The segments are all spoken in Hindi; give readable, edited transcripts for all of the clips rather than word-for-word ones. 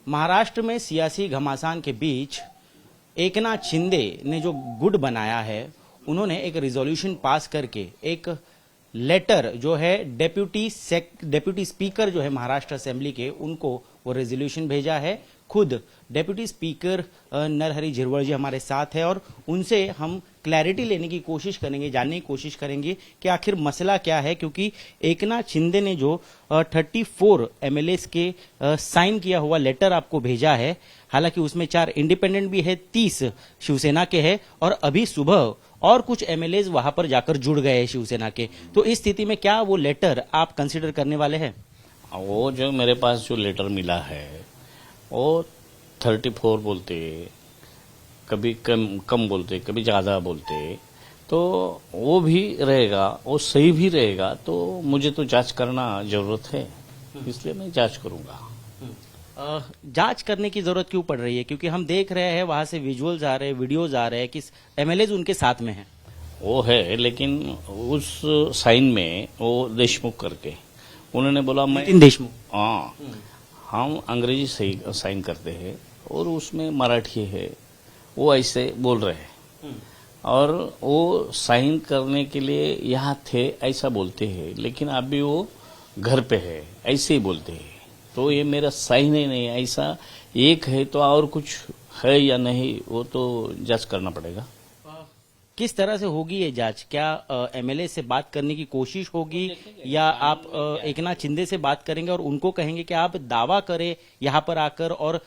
महाराष्ट्र में सियासी घमासान के बीच एकनाथ शिंदे ने जो गुट बनाया है, उन्होंने एक रिजोल्यूशन पास करके एक लेटर जो है डेप्यूटी स्पीकर जो है महाराष्ट्र असेंबली के, उनको वो रेजोल्यूशन भेजा है। खुद डेप्यूटी स्पीकर नरहरि झिरवळ जी हमारे साथ है और उनसे हम क्लैरिटी लेने की कोशिश करेंगे, जानने की कोशिश करेंगे कि आखिर मसला क्या है, क्योंकि एकनाथ शिंदे ने जो 34 एमएलएस के साइन किया हुआ लेटर आपको भेजा है, हालांकि उसमें 4 इंडिपेंडेंट भी है, 30 शिवसेना के हैं और अभी सुबह और कुछ एमएलएस वहां पर जाकर जुड़ गए हैं शिवसेना के। तो इस स्थिति में क्या वो लेटर आप कंसिडर करने वाले हैं? वो जो मेरे पास जो लेटर मिला है वो 34 बोलते, कभी कम बोलते, कभी ज्यादा बोलते, तो वो भी रहेगा, वो सही भी रहेगा, तो मुझे तो जांच करना जरूरत है, इसलिए मैं जांच करूंगा। जांच करने की जरूरत क्यों पड़ रही है? क्योंकि हम देख रहे हैं वहां से विजुअल्स आ रहे हैं, वीडियोज आ रहे हैं कि एमएलएज उनके साथ में हैं। वो है, लेकिन उस साइन में वो देशमुख करके उन्होंने बोला मैं देशमुख, हाँ, हम अंग्रेजी सही साइन करते हैं और उसमें मराठी है, वो ऐसे बोल रहे हैं और वो साइन करने के लिए यहाँ थे ऐसा बोलते हैं, लेकिन अभी वो घर पे है ऐसे ही बोलते हैं। तो ये मेरा साइन ही नहीं है, ऐसा एक है तो और कुछ है या नहीं वो तो जांच करना पड़ेगा। किस तरह से होगी ये जांच? क्या एमएलए से बात करने की कोशिश होगी या आप एकनाथ शिंदे से बात करेंगे और उनको कहेंगे कि आप दावा करें यहाँ पर आकर और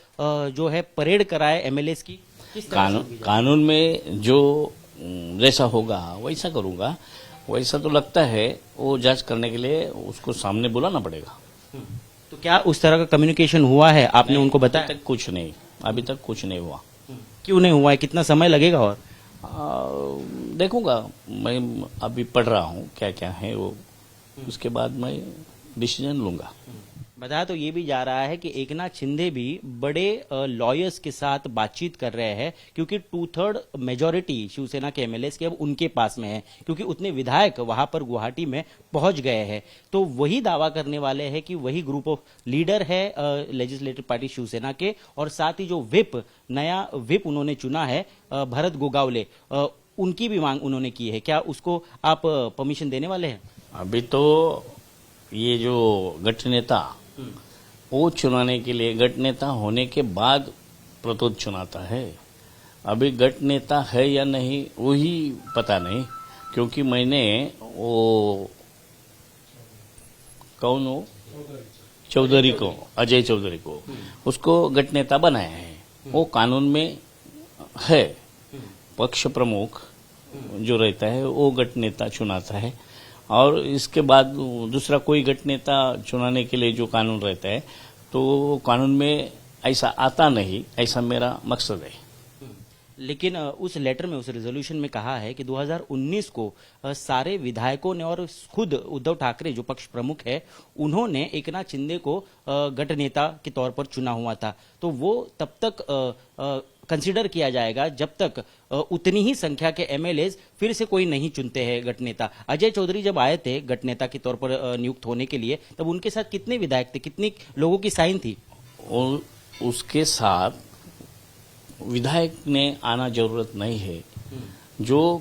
जो है परेड कराए एमएलएस की? कानून में जो जैसा होगा वैसा करूंगा। वैसा तो लगता है वो जांच करने के लिए उसको सामने बुलाना पड़ेगा। तो क्या उस तरह का कम्युनिकेशन हुआ है? आपने उनको बताया? अभी तक कुछ नहीं, अभी तक कुछ नहीं हुआ। क्यों नहीं हुआ है? कितना समय लगेगा? और देखूंगा, मैं अभी पढ़ रहा हूँ क्या क्या है वो, उसके बाद मैं डिसीजन लूंगा। बताया तो ये भी जा रहा है कि एकनाथ शिंदे भी बड़े लॉयर्स के साथ बातचीत कर रहे हैं, क्योंकि 2/3 मेजोरिटी शिवसेना के एमएलएस की अब उनके पास में है, क्योंकि उतने विधायक वहां पर गुवाहाटी में पहुंच गए हैं। तो वही दावा करने वाले हैं कि वही ग्रुप ऑफ लीडर है लेजिस्लेटिव पार्टी शिवसेना के, और साथ ही जो नया विप उन्होंने चुना है भरत गोगावले, उनकी भी मांग उन्होंने की है। क्या उसको आप परमिशन देने वाले हैं? अभी तो ये जो गठ नेता वो चुनाने के लिए, गठ नेता होने के बाद प्रतोद चुनाता है। अभी गठ नेता है या नहीं वही पता नहीं, क्योंकि मैंने वो कौन हो चौधरी को, अजय चौधरी को, उसको गठ नेता बनाया है। वो कानून में है, पक्ष प्रमुख जो रहता है वो गठ नेता चुनाता है, और इसके बाद दूसरा कोई गठ नेता चुनाने के लिए जो कानून रहता है तो कानून में ऐसा आता नहीं, ऐसा मेरा मकसद है। लेकिन उस लेटर में, उस रेजोल्यूशन में कहा है कि 2019 को सारे विधायकों ने और खुद उद्धव ठाकरे जो पक्ष प्रमुख है, उन्होंने एकनाथ शिंदे को गठ नेता के तौर पर चुना हुआ था। तो वो तब तक कंसिडर किया जाएगा जब तक उतनी ही संख्या के एमएलएस फिर से कोई नहीं चुनते हैं गठ नेता। अजय चौधरी जब आए थे गठ नेता के तौर पर नियुक्त होने के लिए, तब उनके साथ कितने विधायक थे, कितनी लोगों की साइन थी? और उसके साथ विधायक ने आना जरूरत नहीं है। जो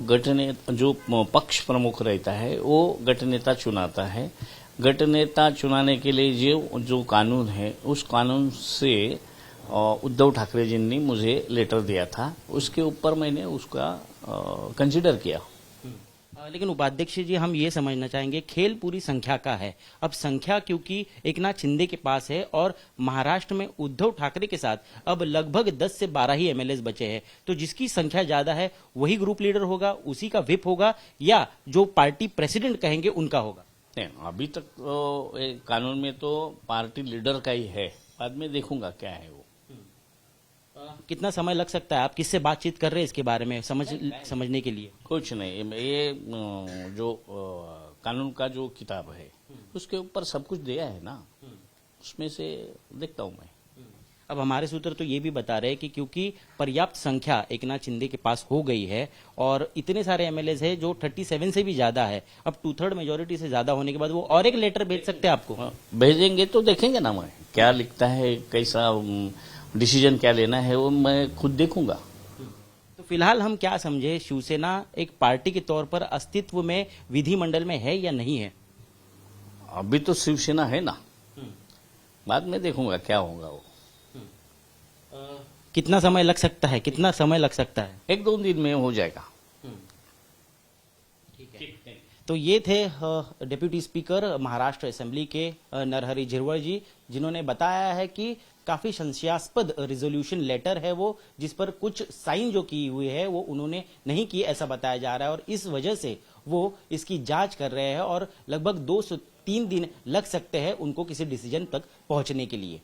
जो पक्ष प्रमुख रहता है वो गठ नेता चुनाता है। गठ नेता चुनाने के लिए जो कानून है, उस कानून से उद्धव ठाकरे जी ने मुझे लेटर दिया था, उसके ऊपर मैंने उसका कंसीडर किया। लेकिन उपाध्यक्ष जी, हम ये समझना चाहेंगे, खेल पूरी संख्या का है। अब संख्या क्योंकि एकनाथ शिंदे के पास है और महाराष्ट्र में उद्धव ठाकरे के साथ अब लगभग 10 से 12 ही एमएलएस बचे हैं, तो जिसकी संख्या ज्यादा है वही ग्रुप लीडर होगा, उसी का विप होगा, या जो पार्टी प्रेसिडेंट कहेंगे उनका होगा? नहीं, अभी तक कानून में तो पार्टी लीडर का ही है, बाद में देखूंगा क्या है वो। कितना समय लग सकता है? आप किससे बातचीत कर रहे हैं इसके बारे में समझने के लिए? कुछ नहीं, ये जो कानून का जो किताब है उसके ऊपर सब कुछ दिया है ना, उसमें से देखता हूं मैं। अब हमारे सूत्र तो ये भी बता रहे हैं कि क्योंकि पर्याप्त संख्या एकनाथ शिंदे के पास हो गई है और इतने सारे एमएलएस है जो 37 से भी ज्यादा है, अब 2/3 मेजोरिटी से ज्यादा होने के बाद वो और एक लेटर भेज सकते हैं आपको। भेजेंगे तो देखेंगे ना मैं क्या लिखता है, कैसा डिसीजन क्या लेना है, वो मैं खुद देखूंगा। तो फिलहाल हम क्या समझे, शिवसेना एक पार्टी के तौर पर अस्तित्व में विधिमंडल में है या नहीं है? अभी तो शिवसेना है ना, बाद में देखूंगा क्या होगा वो। कितना समय लग सकता है, कितना समय लग सकता है? 1-2 दिन में हो जाएगा। तो ये थे डिप्यूटी स्पीकर महाराष्ट्र असेंबली के नरहरि झिरवळ जी, जिन्होंने बताया है कि काफी संशयास्पद रिजोल्यूशन लेटर है वो, जिस पर कुछ साइन जो की हुई है वो उन्होंने नहीं की, ऐसा बताया जा रहा है, और इस वजह से वो इसकी जांच कर रहे हैं और लगभग 2 से 3 दिन लग सकते हैं उनको किसी डिसीजन तक पहुंचने के लिए।